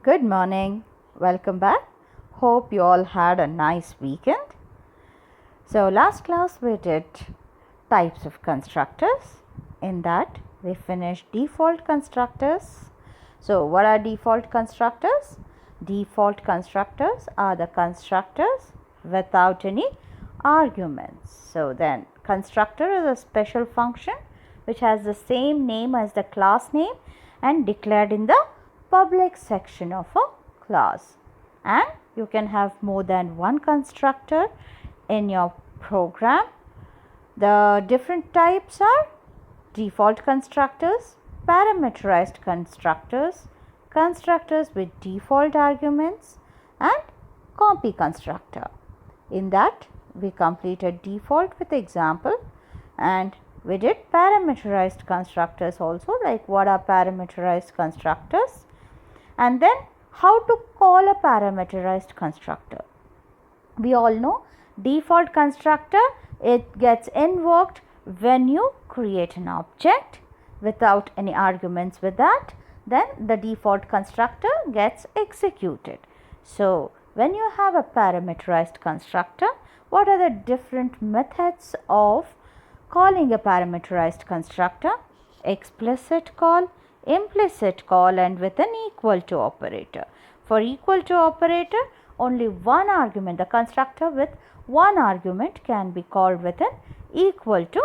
Good morning. Welcome back. Hope you all had a nice weekend. So, last class we did types of constructors. In that, we finished default constructors. So, what are default constructors? Default constructors are the constructors without any arguments. So, then constructor is a special function which has the same name as the class name and declared in the public section of a class. And you can have more than one constructor in your program. The different types are default constructors, parameterized constructors, constructors with default arguments, and copy constructor. In that, we completed default with example, and we did parameterized constructors also, like what are parameterized constructors, and then how to call a parameterized constructor. We all know default constructor, it gets invoked when you create an object without any arguments with that, then the default constructor gets executed. So, when you have a parameterized constructor, what are the different methods of calling a parameterized constructor? Explicit call, implicit call, and with an equal to operator. For equal to operator, only one argument, the constructor with one argument can be called with an equal to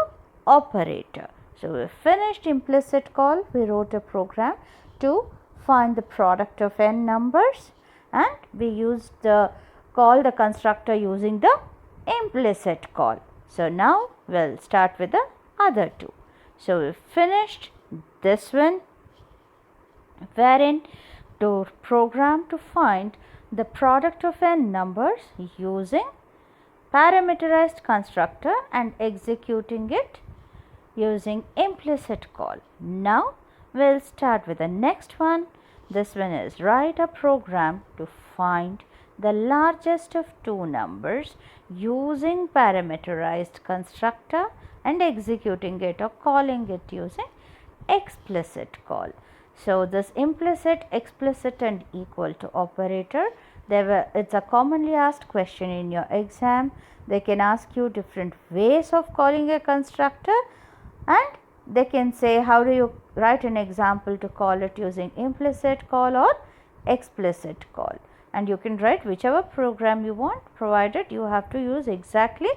operator. So, we finished implicit call. We wrote a program to find the product of n numbers, and we used the call the constructor using the implicit call. So, now we will start with the other two. So, we finished this one, wherein to program to find the product of n numbers using parameterized constructor and executing it using implicit call. Now, we will start with the next one. This one is write a program to find the largest of two numbers using parameterized constructor and executing it or calling it using explicit call. So, this implicit, explicit, and equal to operator, it's a commonly asked question in your exam. They can ask you different ways of calling a constructor, and they can say how do you write an example to call it using implicit call or explicit call, and you can write whichever program you want, provided you have to use exactly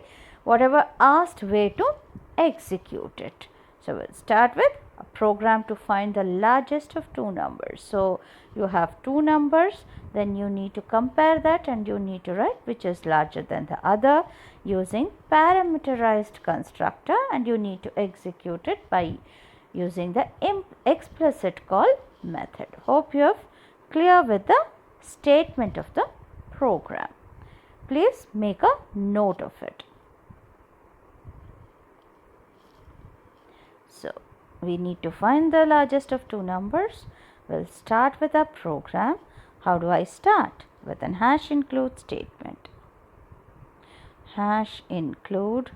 whatever asked way to execute it. So, we will start with a program to find the largest of two numbers. So, you have two numbers, then you need to compare that and you need to write which is larger than the other using parameterized constructor, and you need to execute it by using the explicit call method. Hope you are clear with the statement of the program. Please make a note of it. So, we need to find the largest of two numbers. We'll start with our program. How do I start? With an hash include statement. Hash include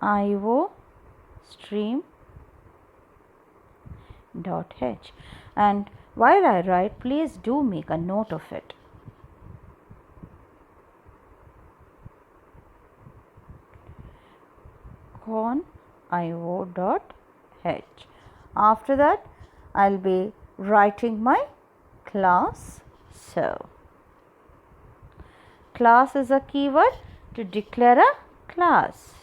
IO stream dot h, and while I write, please do make a note of it. Con IO dot h. After that, I'll be writing my class. So, class is a keyword to declare a class.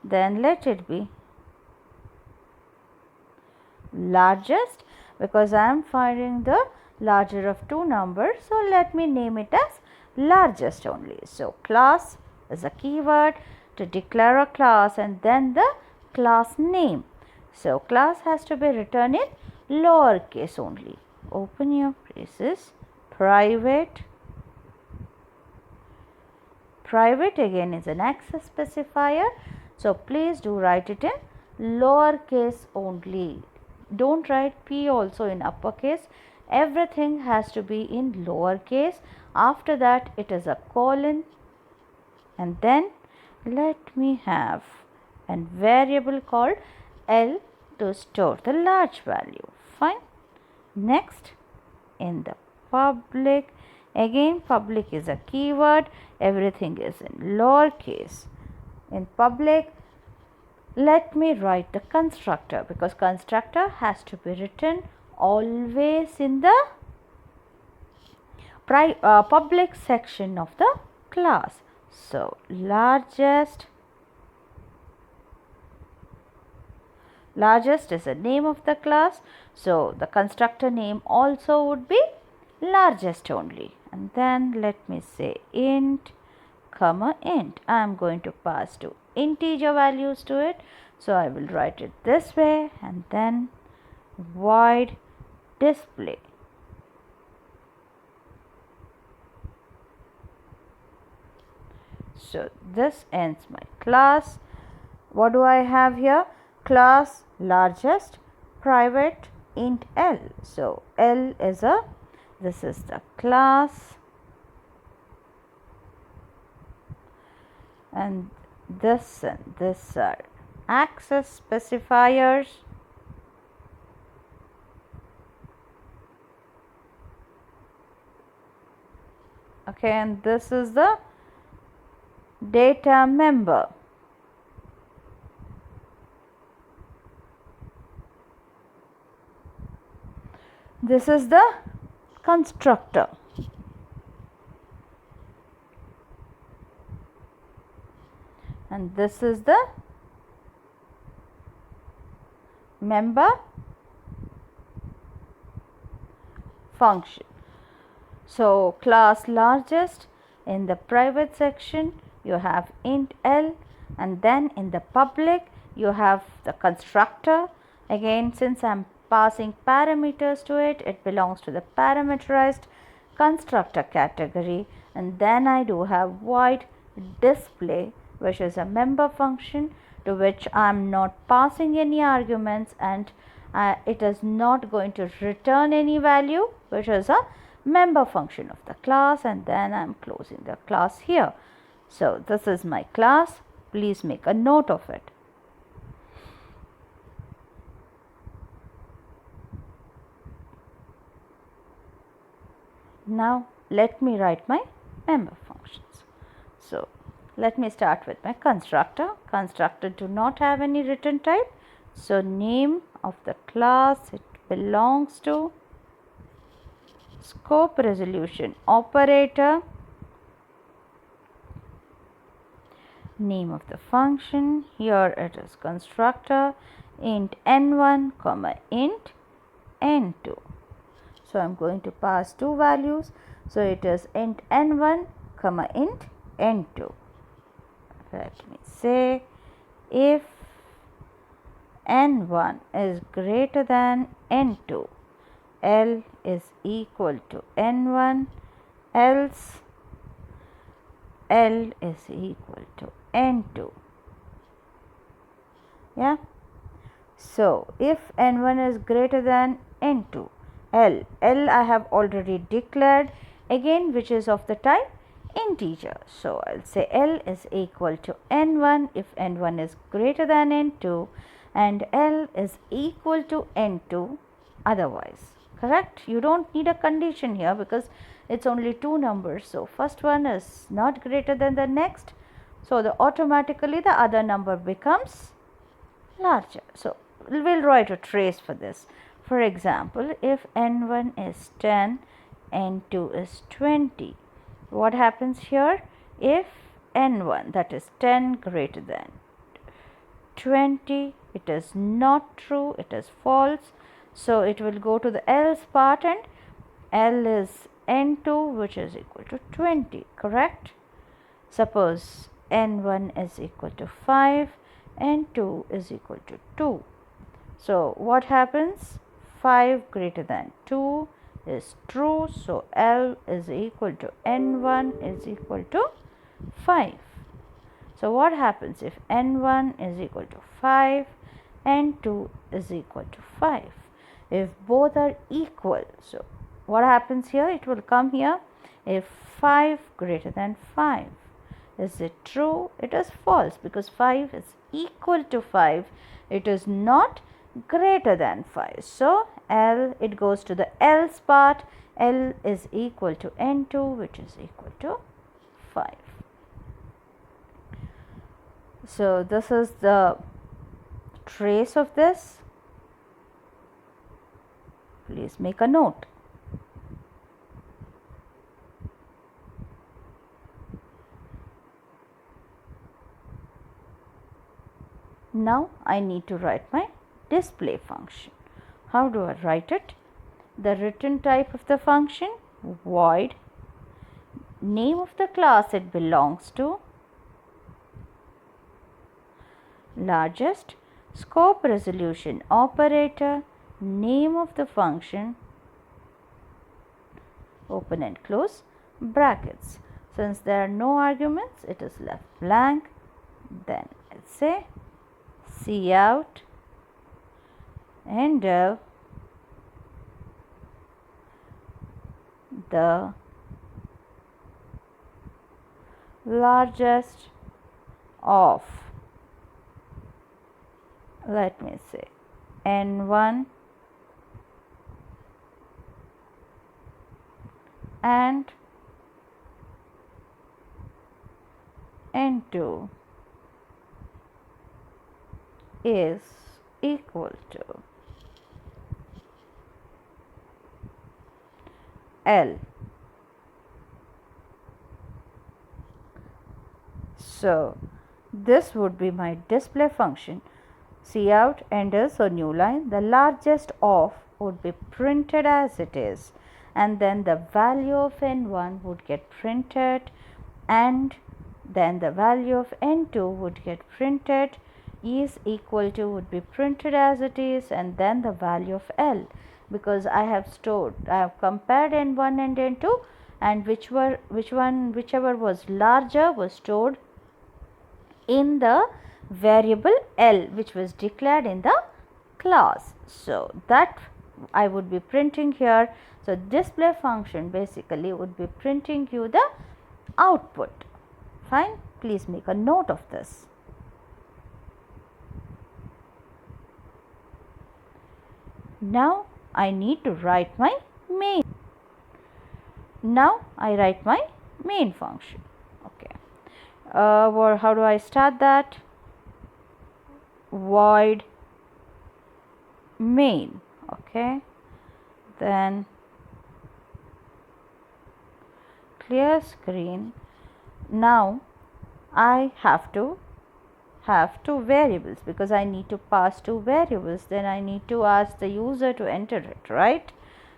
Then let it be largest, because I am finding the larger of two numbers. So, let me name it as largest only. So, class is a keyword to declare a class, and then the class name. So, class has to be written in lowercase only. Open your braces. Private. Private again is an access specifier. So, please do write it in lowercase only. Don't write P also in uppercase. Everything has to be in lowercase. After that, it is a colon, and then let me have a variable called L to store the large value. Fine. Next, in the public. Again, public is a keyword. Everything is in lowercase. In public, let me write the constructor, because constructor has to be written always in the public section of the class. So, largest is the name of the class. So, the constructor name also would be largest only. And then let me say int, comma int. I am going to pass two integer values to it. So, I will write it this way, and then void display. So, this ends my class. What do I have here? Class largest private int L. So, L is this is the class, and this are access specifiers. Okay, and this is the data member. This is the constructor. And this is the member function. So, class largest, in the private section you have int L, and then in the public you have the constructor. Again, since I am passing parameters to it, it belongs to the parameterized constructor category. And then I do have void display, which is a member function to which I am not passing any arguments, and it is not going to return any value, which is a member function of the class. And then I am closing the class here. So, this is my class. Please make a note of it. Now, let me write my member functions. So, let me start with my constructor. Constructor do not have any return type. So, name of the class, it belongs to scope resolution operator. Name of the function, here it is constructor, int n1 comma int n2. So, I am going to pass two values. So, it is int n1 comma int n2. Let me say if n1 is greater than n2, L is equal to n1, else L is equal to n2. Yeah. So, if n1 is greater than n2, L I have already declared again, which is of the type integer. So, I will say L is equal to n1 if n1 is greater than n2 and L is equal to n2 otherwise. Correct? You don't need a condition here because it's only two numbers. So, first one is not greater than the next. So, automatically the other number becomes larger. So, we will write a trace for this. For example, if n1 is 10, n2 is 20. What happens here? If n1, that is 10 greater than 20, it is not true, it is false. So, it will go to the else part and L is n2, which is equal to 20, correct? Suppose n1 is equal to 5, n2 is equal to 2. So, what happens? 5 greater than 2 is true. So, L is equal to n1 is equal to 5. So, what happens if n1 is equal to 5, n2 is equal to 5? If both are equal, so what happens here? It will come here. If 5 greater than 5, is it true? It is false because 5 is equal to 5. It is not greater than 5. So L, it goes to the else part. L is equal to N2, which is equal to 5. So this is the trace of this. Please make a note. Now I need to write my display function. How do I write it? The return type of the function, void, name of the class it belongs to, largest, scope resolution operator, name of the function, open and close brackets. Since there are no arguments, it is left blank. Then let's say cout enter the largest of, let me say, N1 and N2 is equal to L. So this would be my display function. Cout enters a new line. The largest of would be printed as it is, and then the value of N1 would get printed, and then the value of N2 would get printed, is equal to would be printed as it is, and then the value of L, because I have compared N1 and N2, and whichever was larger was stored in the variable L, which was declared in the class. So that I would be printing here. So display function basically would be printing you the output. Fine, please make a note of this. Now I need to write my main. Now I write my main function. Okay. How do I start that? Void main. Okay. Then clear screen. Now I have to have two variables because I need to pass two variables. Then I need to ask the user to enter it, right?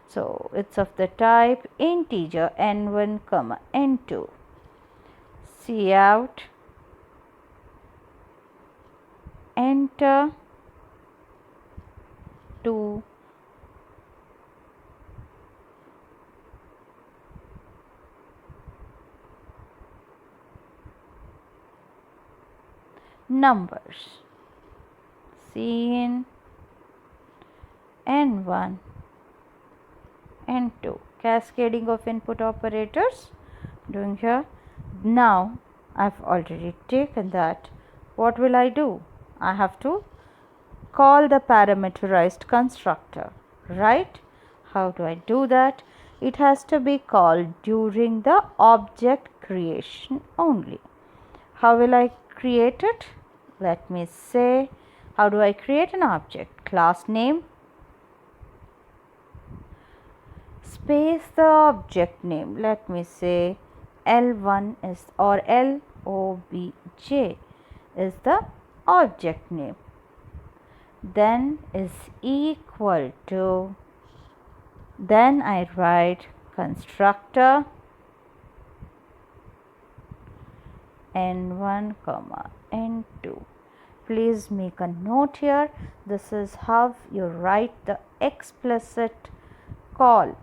So it's of the type integer n1 comma n2. Cout enter two numbers, Cin n1 n2, cascading of input operators doing here. Now I've already taken that. What will I do? I have to call the parameterized constructor, right? How do I do that? It has to be called during the object creation only. How will I create it? Let me say, how do I create an object? Class name space the object name. Let me say L1 is, or LOBJ is the object name. Then is equal to, then I write constructor n1 comma n2. Please make a note here. This is how you write the explicit call.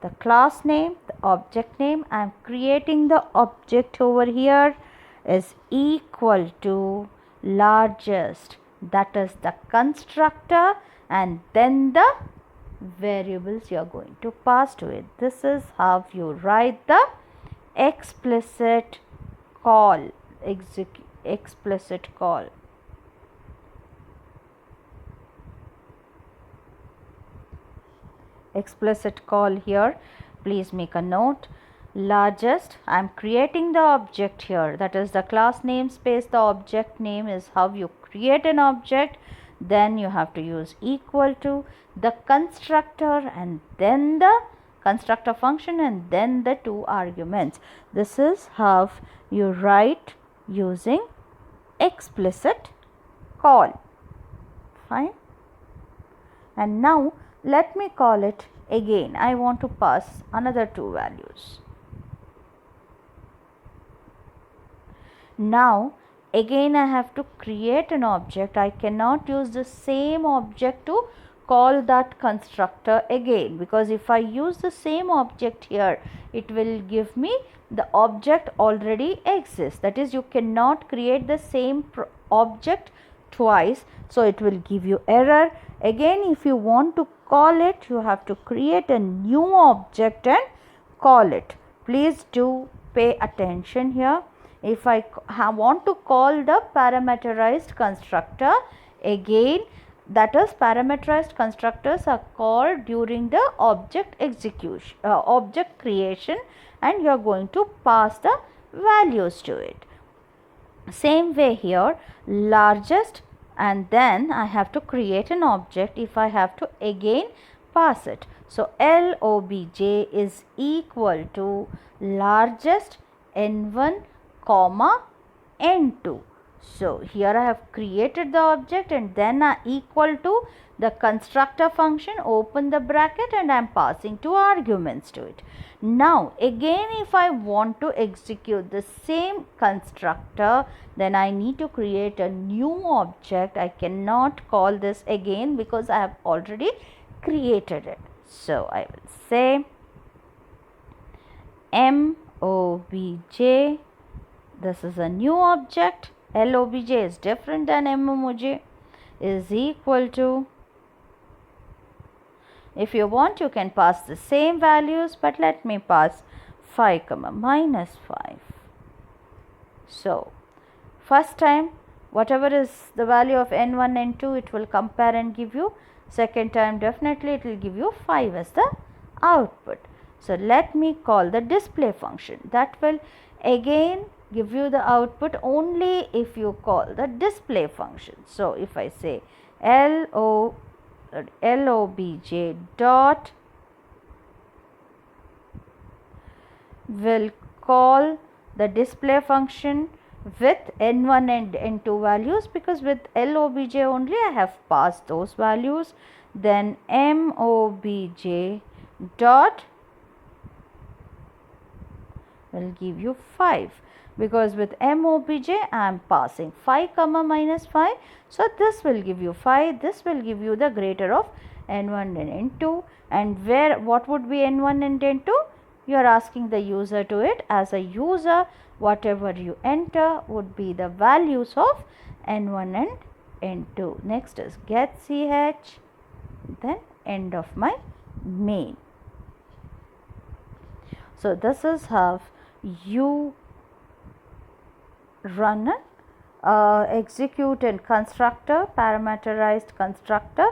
The class name, the object name, I am creating the object over here, is equal to largest, that is the constructor, and then the variables you are going to pass to it. This is how you write the explicit call, explicit call. explicit call here. Please make a note. Largest, I am creating the object here, that is the class namespace. The object name is how you create an object. Then you have to use equal to the constructor and then the constructor function and then the two arguments. This is how you write using explicit call. Fine. And now let me call it again. I want to pass another two values. Now again I have to create an object. I cannot use the same object to call that constructor again, because if I use the same object here, it will give me the object already exists. That is, you cannot create the same object twice, so it will give you error. Again, if you want to call it, you have to create a new object and call it. Please do pay attention here. If I want to call the parameterized constructor again, that is, parameterized constructors are called during the object execution, object creation, and you are going to pass the values to it. Same way here, largest, and then I have to create an object if I have to again pass it. So LOBJ is equal to largest n1 comma n2. So here I have created the object and then I equal to the constructor function, open the bracket, and I am passing two arguments to it. Now again, if I want to execute the same constructor, then I need to create a new object. I cannot call this again because I have already created it. So I will say MOBJ, this is a new object. LOBJ is different than MOBJ, is equal to, if you want you can pass the same values, but let me pass 5 comma minus 5. So first time whatever is the value of n1 n2, it will compare and give you. Second time definitely it will give you 5 as the output. So let me call the display function. That will again give you the output only if you call the display function. So if I say LOBJ dot will call the display function with n1 and n2 values, because with LOBJ only I have passed those values. Then MOBJ dot will give you 5, because with MOBJ I am passing 5 comma minus 5. So this will give you 5, this will give you the greater of n1 and n2. And where, what would be n1 and n2? You are asking the user to it. As a user, whatever you enter would be the values of n1 and n2. Next is get ch, then end of my main. So this is how you run an execute and constructor, parameterized constructor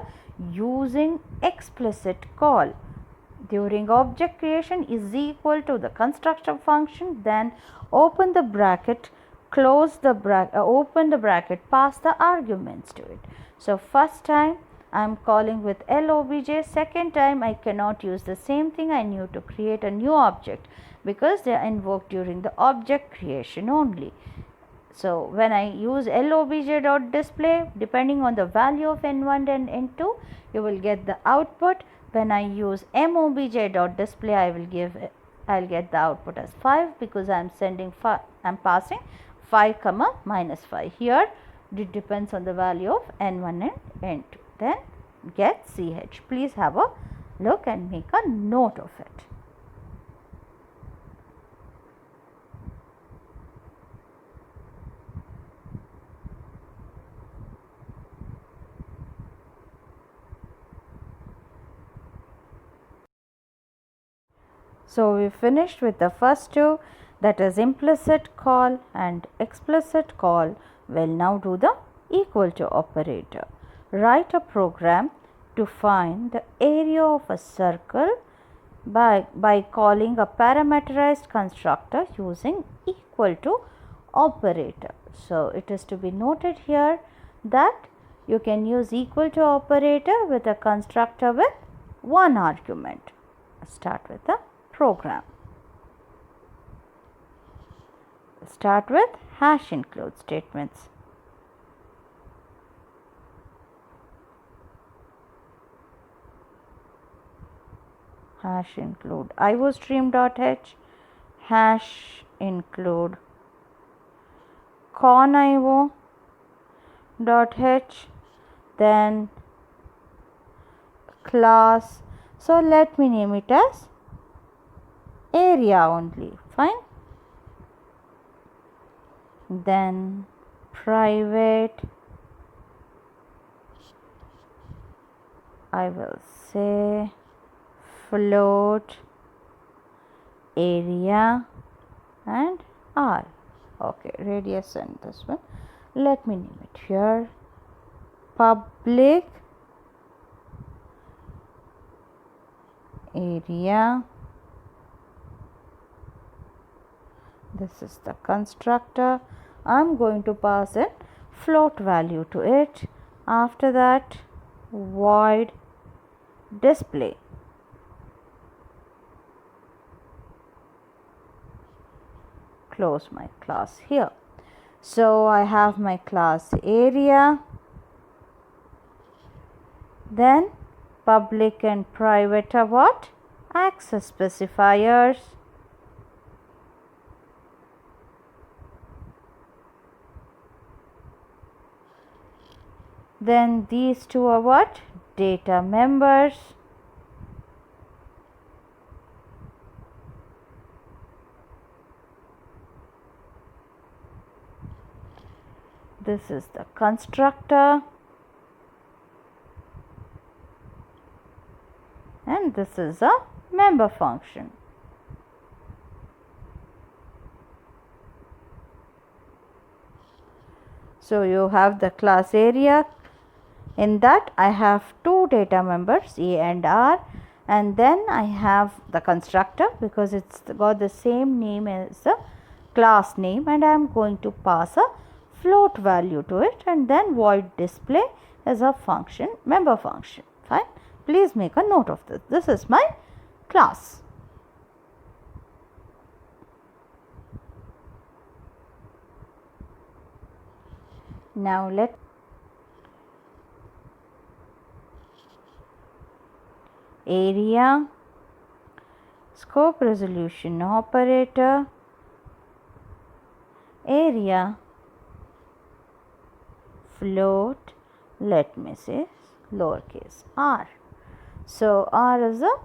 using explicit call. During object creation is equal to the constructor function, then open the bracket, close the bracket, open the bracket, pass the arguments to it. So first time I am calling with LOBJ, second time I cannot use the same thing. I need to create a new object because they are invoked during the object creation only. So when I use LOBJ.display, depending on the value of n1 and n2, you will get the output. When I use MOBJ.display, I'll get the output as 5, because I am passing 5 comma minus 5. Here it depends on the value of n1 and n2. Then get ch. Please have a look and make a note of it. So we finished with the first two, that is implicit call and explicit call. We'll now do the equal to operator. Write a program to find the area of a circle by calling a parameterized constructor using equal to operator. So it is to be noted here that you can use equal to operator with a constructor with one argument. Start with the program. Start with hash include statements. Hash include iostream.h, hash include conio.h, then class. So let me name it as area only. Fine. Then private, I will say float area and r. Okay, radius and this one. Let me name it here public area. This is the constructor. I am going to pass a float value to it. After that, void display. Close my class here. So I have my class area, then public and private are what? Access specifiers. Then these two are what? Data members. This is the constructor. And this is a member function. So you have the class area. In that I have two data members A and R, and then I have the constructor because it's got the same name as the class name, and I am going to pass a float value to it, and then void display as a function, member function. Fine. Please make a note of this. This is my class. Now let area, scope resolution operator, area, float, let me say lowercase r. So r is the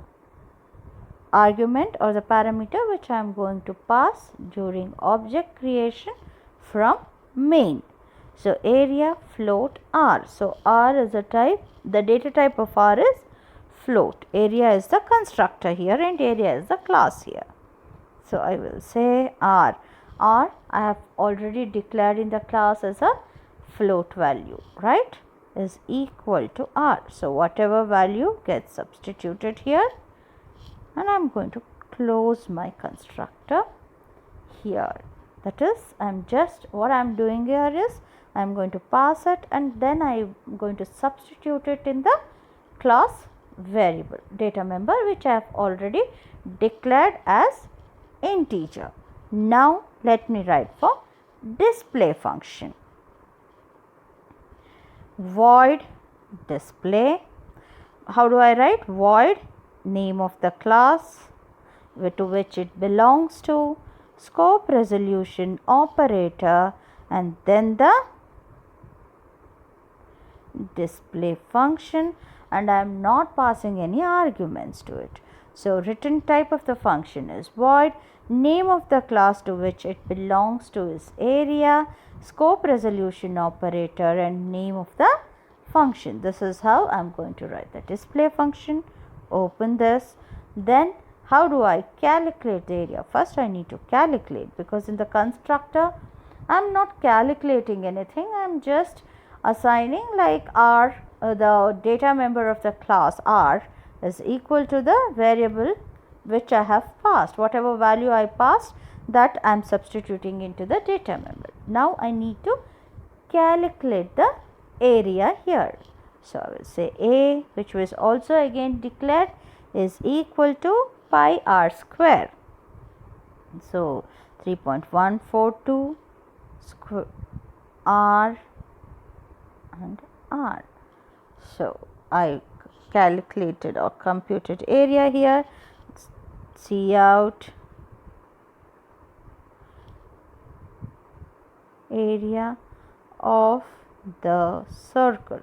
argument or the parameter which I am going to pass during object creation from main. So area, float, r. So r is a type, the data type of r is float. Area is the constructor here and area is the class here. So I will say r. R I have already declared in the class as a float value, right, is equal to r. So whatever value gets substituted here, and I am going to close my constructor here. That is, what I am doing here is I am going to pass it, and then I am going to substitute it in the class variable data member which I have already declared as integer. Now let me write for display function. Void display. How do I write? Void name of the class to which it belongs to, scope resolution operator, and then the display function, and I am not passing any arguments to it. So written type of the function is void, name of the class to which it belongs to is area, scope resolution operator, and name of the function. This is how I am going to write the display function. Open this. Then how do I calculate the area? First I need to calculate, because in the constructor I am not calculating anything. I am just assigning like r the data member of the class R is equal to the variable which I have passed. Whatever value I passed, that I am substituting into the data member. Now I need to calculate the area here. So I will say A, which was also again declared, is equal to pi r square. So 3.142 square r and r. So I calculated or computed area here. See out area of the circle.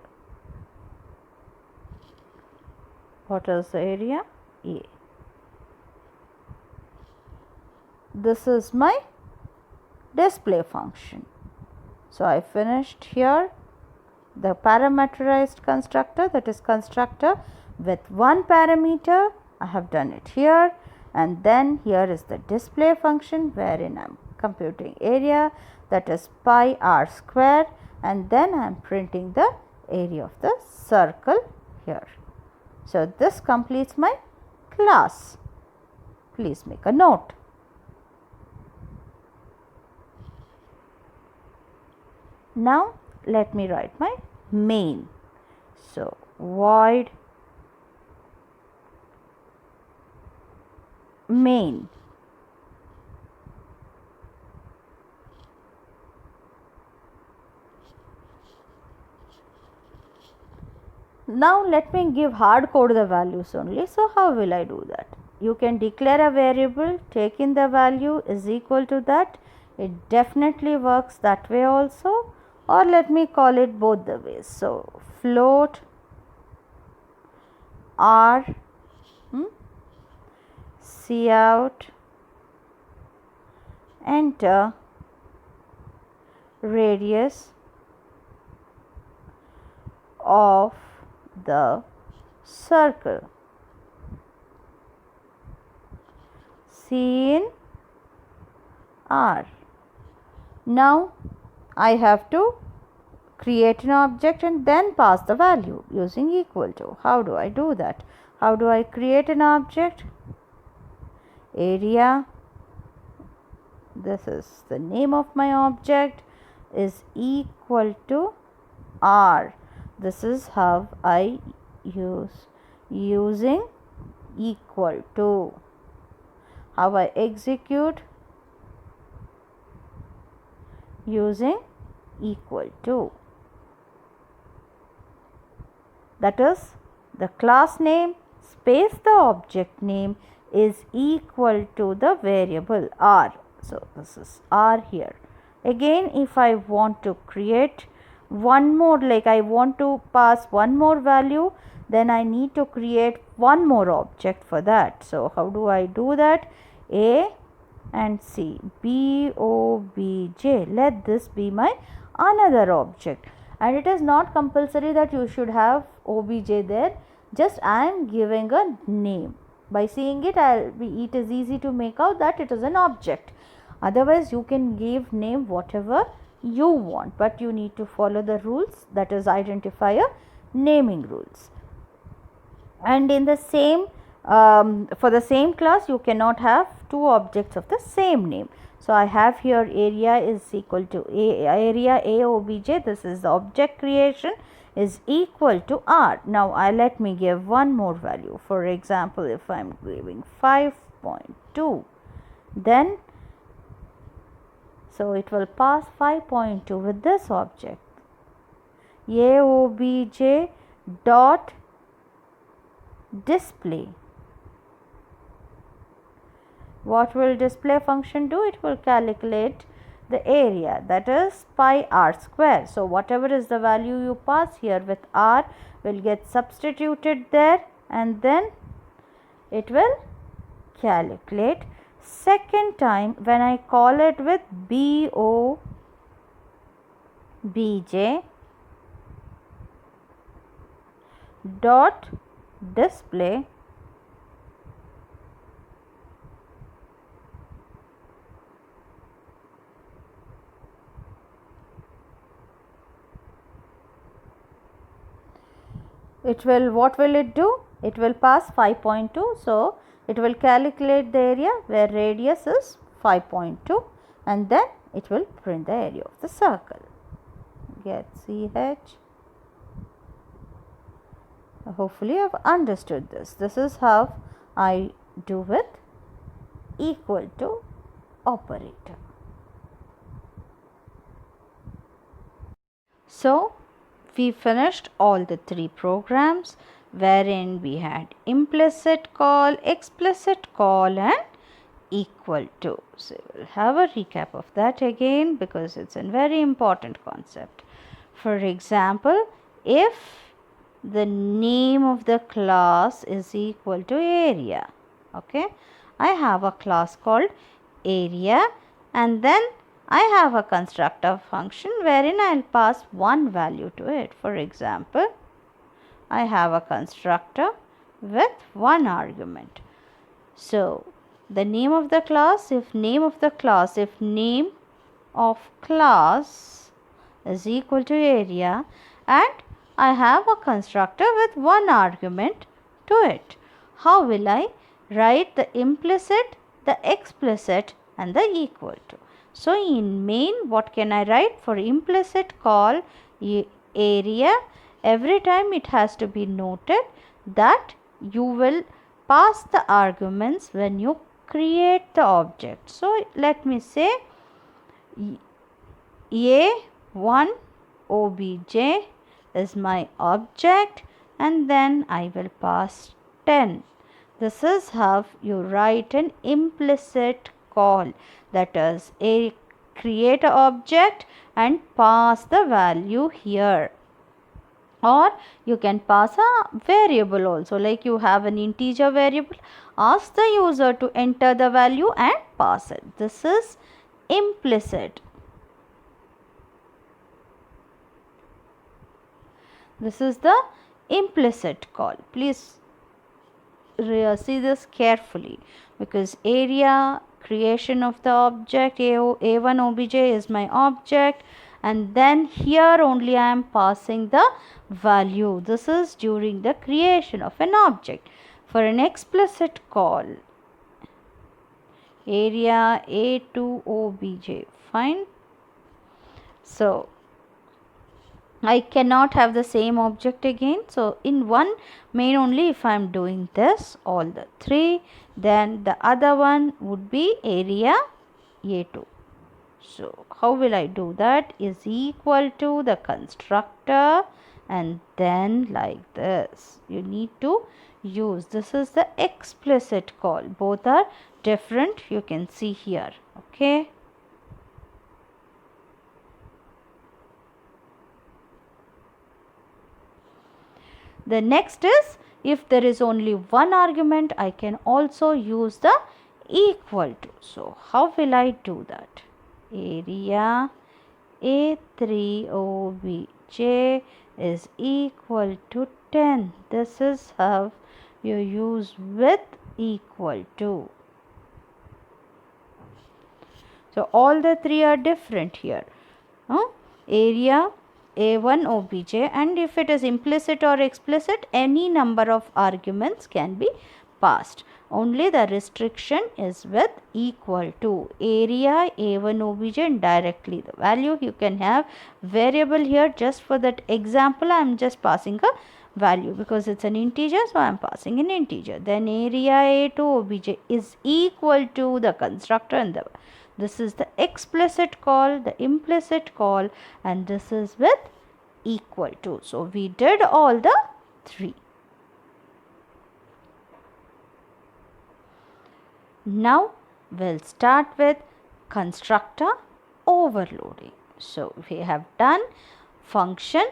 What is the area? A. This is my display function. So I finished here the parameterized constructor, that is constructor with one parameter. I have done it here, and then here is the display function wherein I am computing area, that is pi r square, and then I am printing the area of the circle here. So this completes my class. Please make a note. Now let me write my main. So void main. Now let me give hard code the values only. So how will I do that? You can declare a variable, take in the value is equal to that. It definitely works that way also, or let me call it both the ways. So float r cout enter radius of the circle. C in R. Now I have to create an object and then pass the value using equal to. How do I do that? How do I create an object? Area, this is the name of my object, is equal to R. This is how I use using equal to. How I execute using equal to. That is, the class name space the object name is equal to the variable R. So this is R here. Again, if I want to create one more, like I want to pass one more value, then I need to create one more object for that. So how do I do that? A and C, B O B J. Let this be my another object, and it is not compulsory that you should have obj there. Just I am giving a name. By seeing it, it is easy to make out that it is an object. Otherwise, you can give name whatever you want, but you need to follow the rules, that is identifier naming rules. And in the same for the same class, you cannot have two objects of the same name. So I have here area is equal to area A obj. This is the object creation is equal to R. Now let me give one more value. For example, if I am giving 5.2, then so it will pass 5.2 with this object. AOBJ dot display. What will display function do? It will calculate the area, that is pi r square. So whatever is the value you pass here with R will get substituted there, and then it will calculate. Second time when I call it with BOBJ dot display, what will it do? It will pass 5.2. So it will calculate the area where radius is 5.2 and then it will print the area of the circle. Get CH. Hopefully you have understood this. This is how I do with equal to operator. So we finished all the three programs wherein we had implicit call, explicit call and equal to. So we'll have a recap of that again because it's a very important concept. For example, if the name of the class is equal to area, okay, I have a class called area and then I have a constructor function wherein I'll pass one value to it. For example, I have a constructor with one argument. So the name of the class, if name of class is equal to area and I have a constructor with one argument to it. How will I write the implicit, the explicit and the equal to? So in main, what can I write? For implicit call area, every time it has to be noted that you will pass the arguments when you create the object. So let me say A1 obj is my object and then I will pass 10. This is how you write an implicit call, that is create an object and pass the value here. Or you can pass a variable also, like you have an integer variable, ask the user to enter the value and pass it. This is implicit. This is the implicit call. Please see this carefully because area, creation of the object, A1 obj is my object and then here only I am passing the value. This is during the creation of an object. For an explicit call, area A2 obj, fine. So I cannot have the same object again. So in one main only if I am doing this, all the three, then the other one would be area A2. So how will I do that? Is equal to the constructor and then like this. You need to use, this is the explicit call. Both are different, you can see here, okay. The next is, if there is only one argument, I can also use the equal to. So how will I do that? Area A3 obj is equal to 10. This is how you use with equal to. So all the three are different here. Area A1 obj, and if it is implicit or explicit, any number of arguments can be passed. Only the restriction is with equal to. Area A1 obj and directly the value. You can have variable here. Just for that example I am just passing a value because it's an integer, so I am passing an integer. Then area A2 obj is equal to the constructor and the, this is the explicit call, the implicit call, and this is with equal to. So we did all the three. Now we'll start with constructor overloading. So we have done function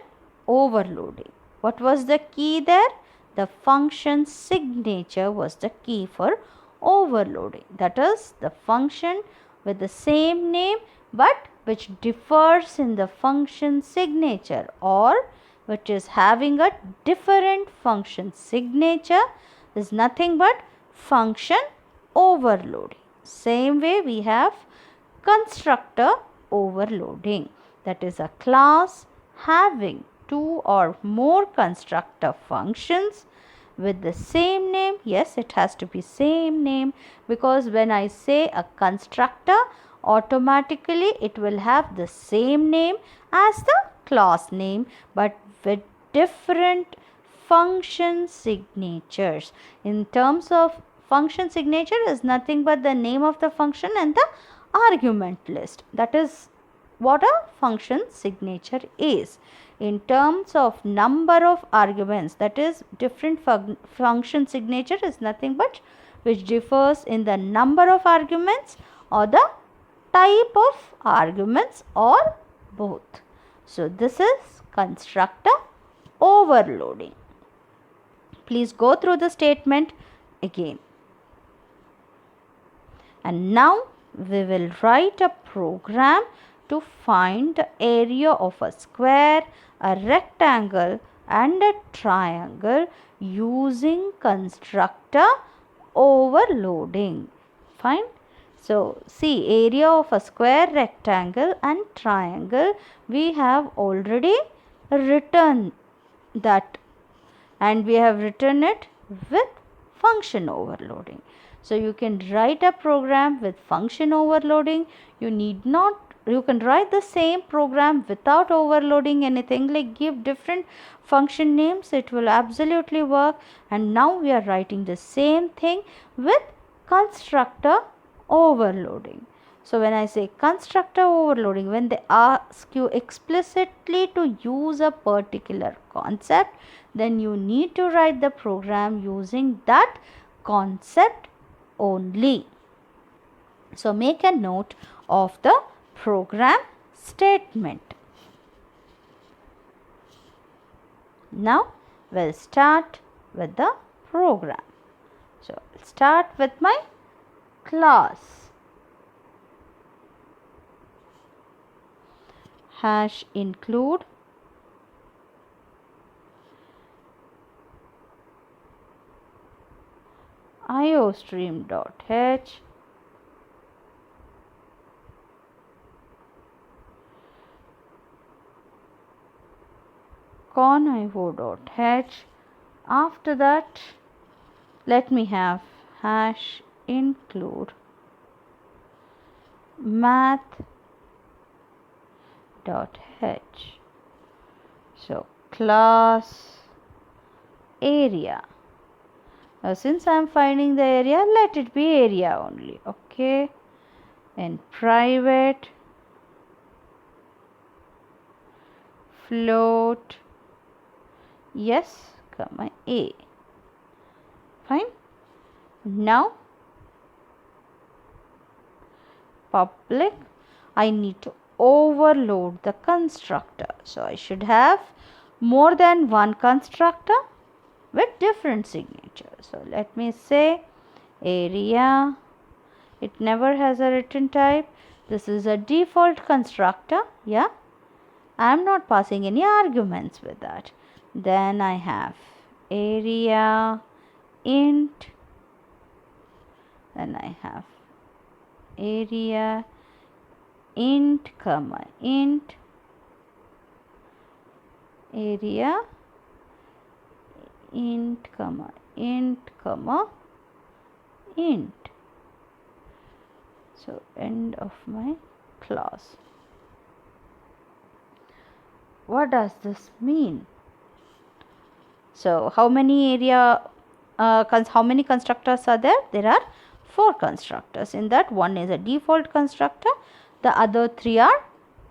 overloading. What was the key there? The function signature was the key for overloading. That is the function with the same name but which differs in the function signature, or which is having a different function signature, is nothing but function overloading. Same way we have constructor overloading, that is a class having two or more constructor functions with the same name. Yes, it has to be same name, because when I say a constructor, automatically it will have the same name as the class name, but with different function signatures. In terms of function signature is nothing but the name of the function and the argument list. That is what a function signature is. In terms of number of arguments, that is different function signature is nothing but which differs in the number of arguments or the type of arguments or both. So this is constructor overloading. Please go through the statement again. And now we will write a program to find the area of a square, a rectangle and a triangle using constructor overloading. Fine. So, see, area of a square, rectangle and triangle, we have already written that, and we have written it with function overloading. So, you can write a program with function overloading. You can write the same program without overloading anything, like give different function names. It will absolutely work. And now we are writing the same thing with constructor overloading. So, when I say constructor overloading, when they ask you explicitly to use a particular concept, then you need to write the program using that concept only. So, make a note of the program statement. Now, we'll start with the program. So, I'll start with my class. Hash include iostream.h conivo.h. After that, let me have hash include math.h. So, class area. Now, since I am finding the area, let it be area only. Okay. And private float, yes, comma a. Fine. Now, public, I need to overload the constructor. So, I should have more than one constructor with different signatures. So, let me say area. It never has a written type. This is a default constructor. Yeah. I am not passing any arguments with that. Then I have area int. Then I have area int comma int, area int comma int comma int. So, end of my class. What does this mean? So, how many how many constructors are there? There are 4 constructors. In that, one is a default constructor. The other 3 are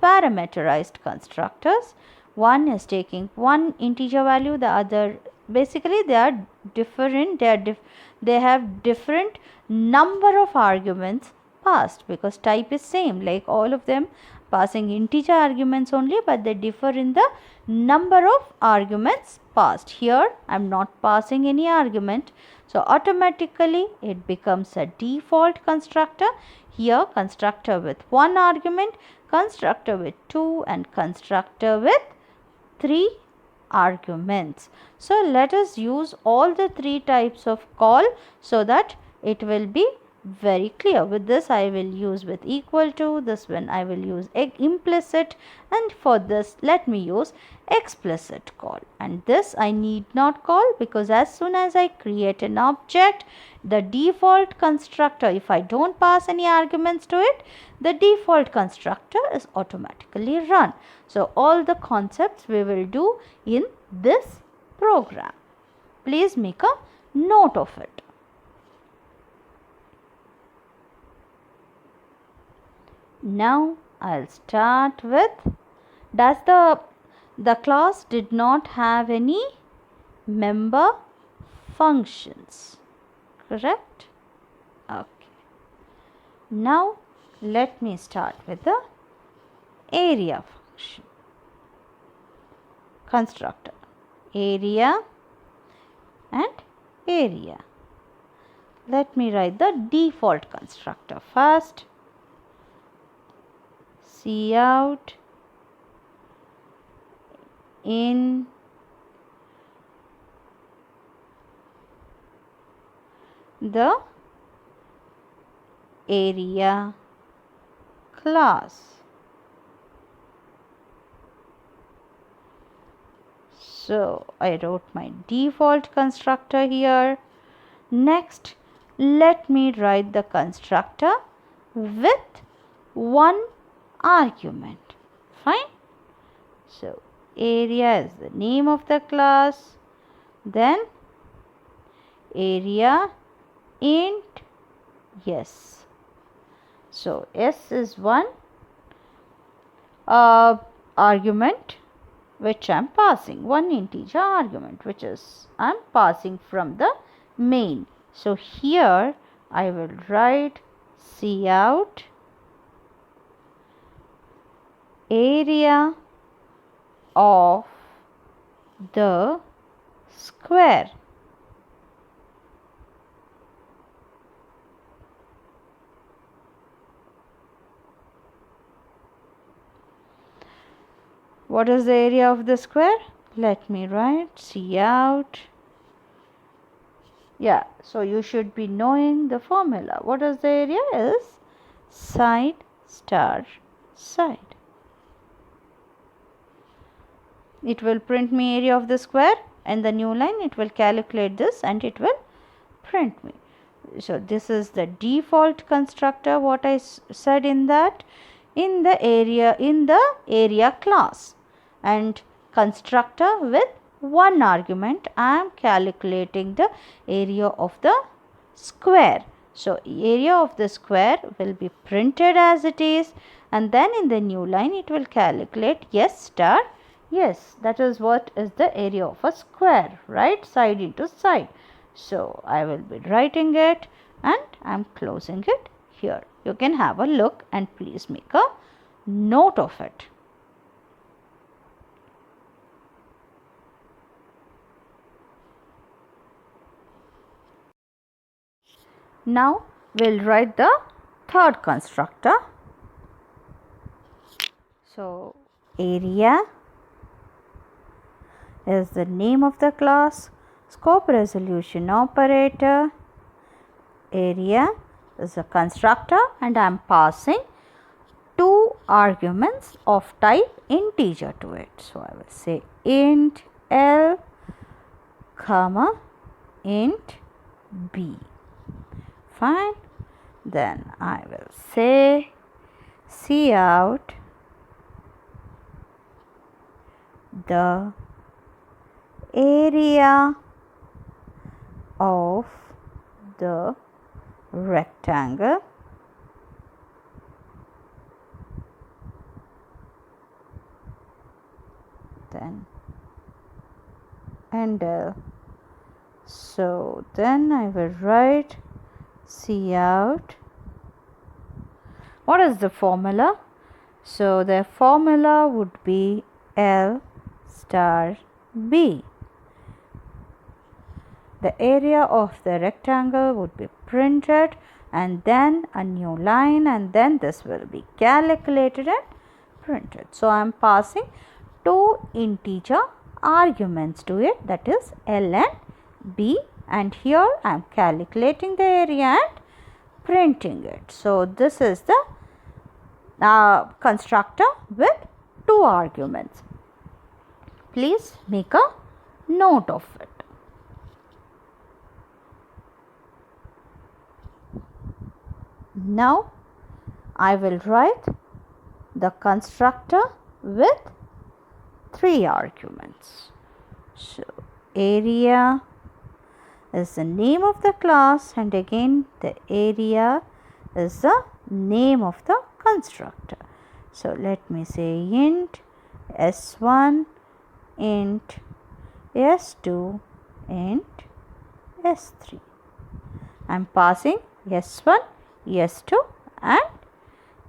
parameterized constructors. One is taking one integer value. The other, basically, they are different. They have different number of arguments passed, because type is same, like all of them passing integer arguments only, but they differ in the number of arguments passed. Here I am not passing any argument, so automatically it becomes a default constructor. Here constructor with 1 argument, constructor with 2 and constructor with 3 arguments. So let us use all the 3 types of call so that it will be very clear. With this I will use with equal to, this one I will use implicit, and for this let me use explicit call. And this I need not call, because as soon as I create an object, the default constructor, if I don't pass any arguments to it, the default constructor is automatically run. So all the concepts we will do in this program. Please make a note of it. Now I'll start with, does the class did not have any member functions, correct? Okay. Now let me start with the area function. Constructor, area and area. Let me write the default constructor first. Cout in the area class. So I wrote my default constructor here. Next, let me write the constructor with one argument. Fine. So area is the name of the class, then area int yes. So s is one argument which I am passing, one integer argument which is I am passing from the main. So here I will write cout area of the square. What is the area of the square? Let me write cout. Yeah, so you should be knowing the formula. What is the area? Is side star side. It will print me area of the square, and the new line it will calculate this and it will print me. So this is the default constructor, what I said in that, in the area class, and constructor with one argument I am calculating the area of the square. So area of the square will be printed as it is, and then in the new line it will calculate yes star yes. That is what is the area of a square, right? Side into side. So I will be writing it and I am closing it here. You can have a look and please make a note of it. Now we'll write the third constructor. So area is the name of the class, scope resolution operator, area is a constructor, and I am passing two arguments of type integer to it. So I will say int L comma int B. Fine. Then I will say cout the area of the rectangle then and so then I will write cout. What is the formula? So the formula would be L star B. The area of the rectangle would be printed, and then a new line, and then this will be calculated and printed. So I am passing two integer arguments to it, that is L and B, and here I am calculating the area and printing it. So this is the constructor with 2 arguments. Please make a note of it. Now I will write the constructor with 3 arguments. So area is the name of the class, and again the area is the name of the constructor. So let me say int s1, int s2, int s3. I am passing s1, s2 and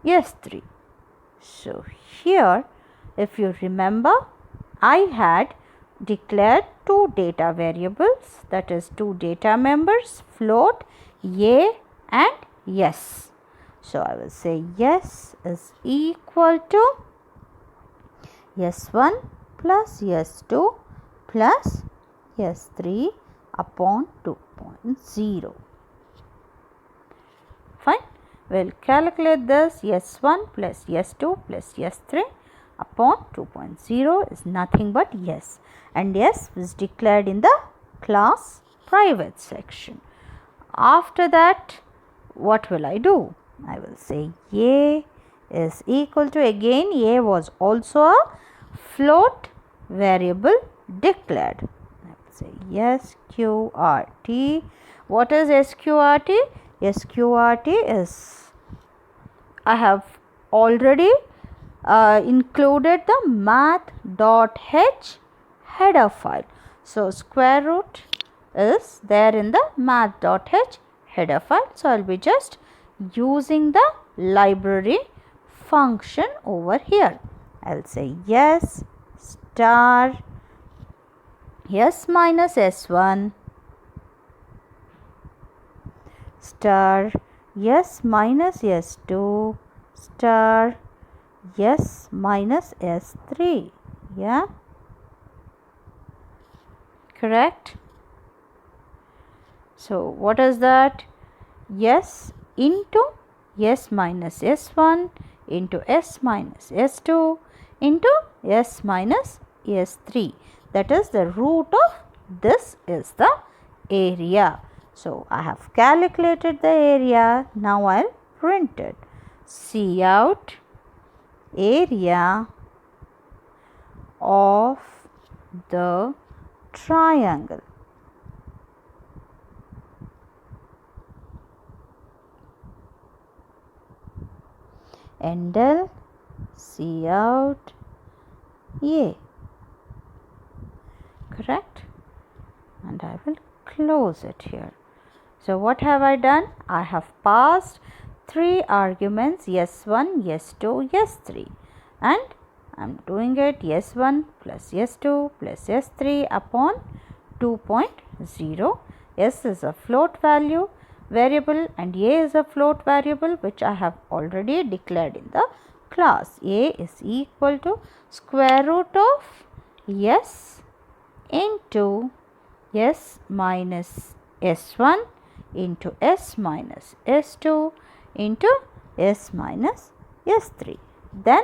s3. So here, if you remember, I had declared 2 data variables, that is 2 data members, float a and yes. So I will say yes is equal to s1 plus s2 plus s3 upon 2.0. Fine. We'll calculate this. s1 plus s2 plus s3 upon 2.0 is nothing but yes, and yes is declared in the class private section. After that, what will I do? I will say a is equal to, again a was also a float variable declared. I will say sqrt. What is sqrt? sqrt is, I have already included the math.h header file. So square root is there in the math.h header file. So I will be just using the library function over here. I will say yes star s minus s1 star s minus s2 star s minus s3. Yeah, correct. So what is that? S into s minus s1 into s minus s2 into s minus s3. That is the root of this is the area. So I have calculated the area. Now I'll print it. Cout area of the triangle. Endel cout a. Correct? And I will close it here. So what have I done? I have passed 3 arguments s1, s2, s3, and I am doing it s1 plus s2 plus s3 upon 2.0. S is a float value variable and a is a float variable which I have already declared in the class. A is equal to square root of s into s minus s1 into s minus s2 into s minus s3. Then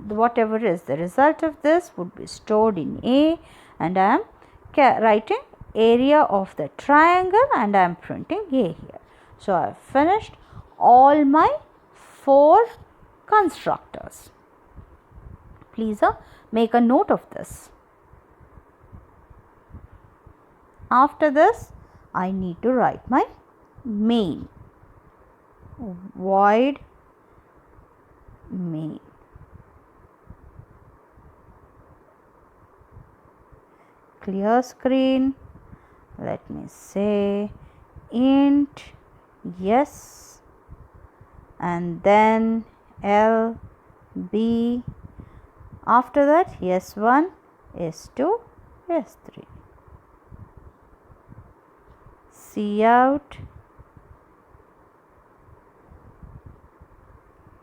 whatever is the result of this would be stored in A, and I am writing area of the triangle and I am printing A here. So I have finished all my 4 constructors. Please make a note of this. After this, I need to write my main. Void main. Clear screen. Let me say int yes and then L B. After that S1, S2, S3. Cout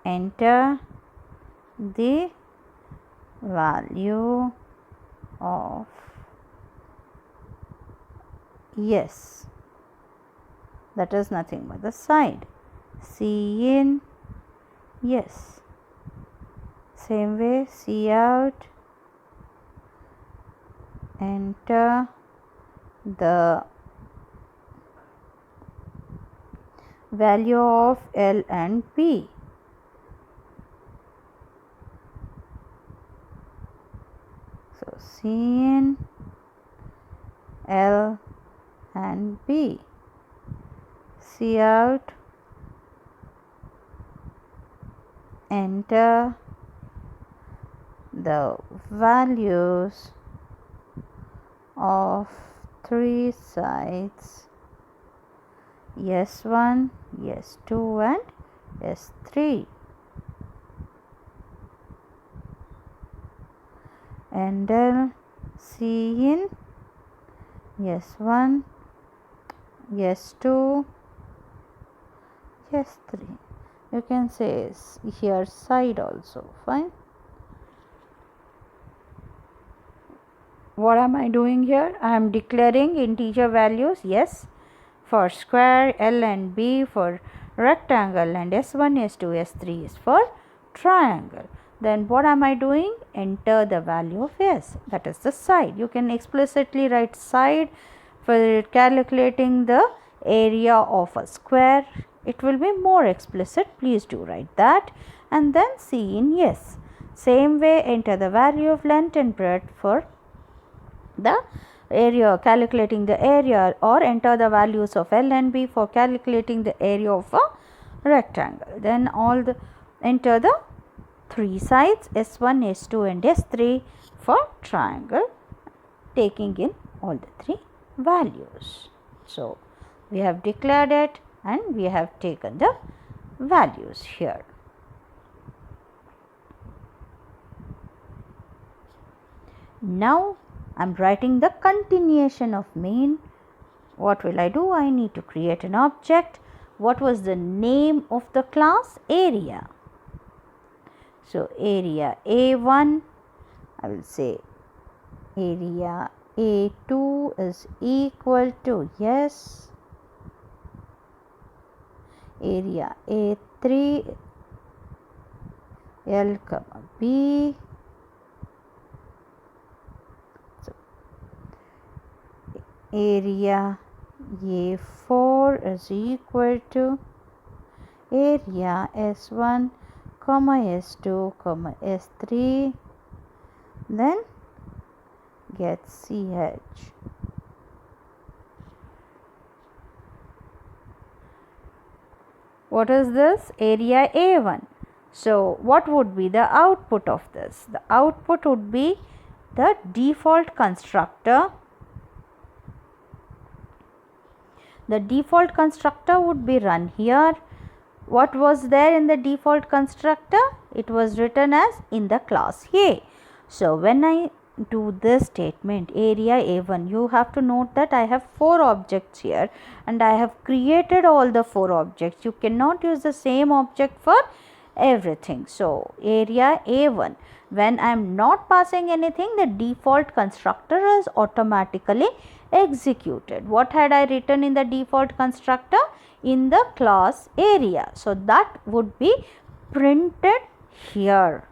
enter the value of yes, that is nothing but the side. C in, yes. Same way, C out, enter the value of L and B. So C in, L and B. C out, enter the values of three sides S1, S2 and S3. Enter C in, S1, S2, S3. You can say here side also, fine. What am I doing here? I am declaring integer values, yes, for square, L and B for rectangle, and S1, S2, S3 is for triangle. Then what am I doing? Enter the value of S, that is the side. You can explicitly write side for calculating the area of a square. It will be more explicit, please do write that. And then C in yes. Same way, enter the value of length and breadth for the area, calculating the area, or enter the values of L and B for calculating the area of a rectangle. Then enter the three sides S1, S2 and S3 for triangle, taking in all the three values. So we have declared it and we have taken the values here. Now I am writing the continuation of main. What will I do? I need to create an object. What was the name of the class? Area. So area A1, I will say area A2 is equal to yes. Area A3, L comma B. Area A4 is equal to area S1, S2, S3, then get CH. What is this? Area A1. So what would be the output of this? The output would be the default constructor. The default constructor would be run here. What was there in the default constructor? It was written as in the class A. So when I do this statement area A1, you have to note that I have 4 objects here and I have created all the 4 objects. You cannot use the same object for everything. So area A1, when I am not passing anything, the default constructor is automatically executed. What had I written in the default constructor? In the class area. So that would be printed here.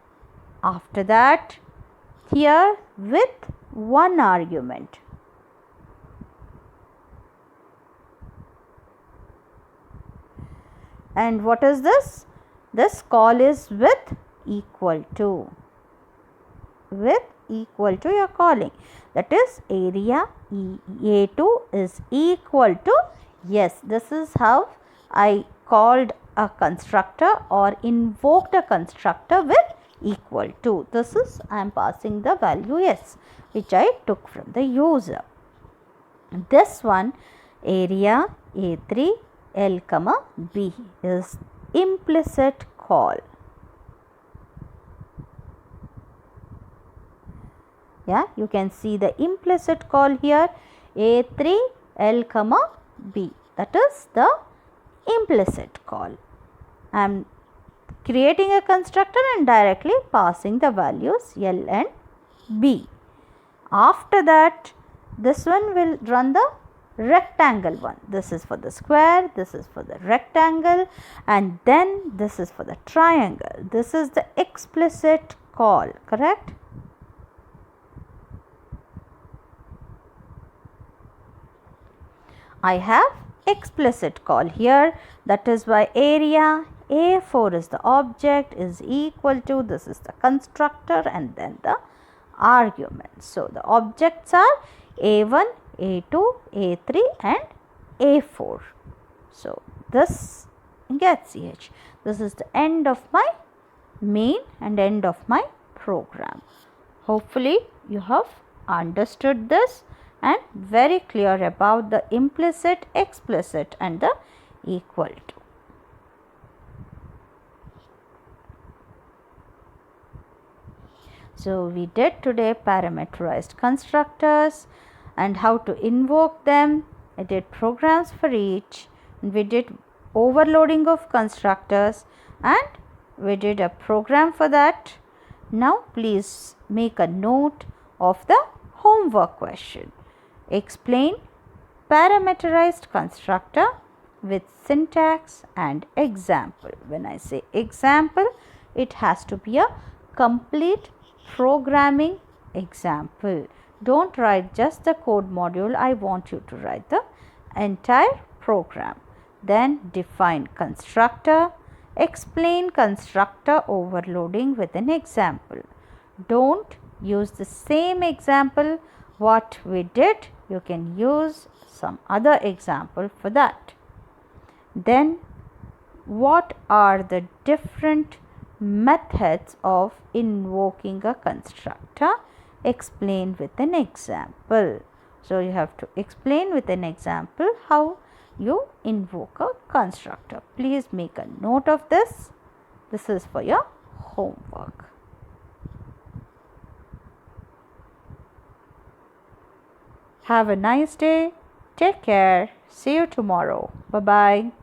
After that, here with one argument. And what is this? This call is with equal to. With equal to you are calling. That is area A2 is equal to yes. This is how I called a constructor or invoked a constructor with equal to. This is I am passing the value yes, which I took from the user. This one area A3 L comma B is implicit call. Yeah, you can see the implicit call here A3 L comma B. That is the implicit call. I am creating a constructor and directly passing the values L and B. After that, this one will run the rectangle one. This is for the square, this is for the rectangle, and then this is for the triangle. This is the explicit call, correct? I have explicit call here, that is why area A4 is the object is equal to, this is the constructor and then the argument. So, the objects are A1, A2, A3 and A4. So, this gets CH. This is the end of my main and end of my program. Hopefully, you have understood this and very clear about the implicit, explicit and the equal to. So, we did today parameterized constructors and how to invoke them. I did programs for each. We did overloading of constructors and we did a program for that. Now, please make a note of the homework question. Explain parameterized constructor with syntax and example. When I say example, it has to be a complete programming example. Don't write just the code module. I want you to write the entire program. Then define constructor. Explain constructor overloading with an example. Don't use the same example what we did. You can use some other example for that. Then what are the different methods of invoking a constructor? Explain with an example. So, you have to explain with an example how you invoke a constructor. Please make a note of this. This is for your homework. Have a nice day. Take care. See you tomorrow. Bye-bye.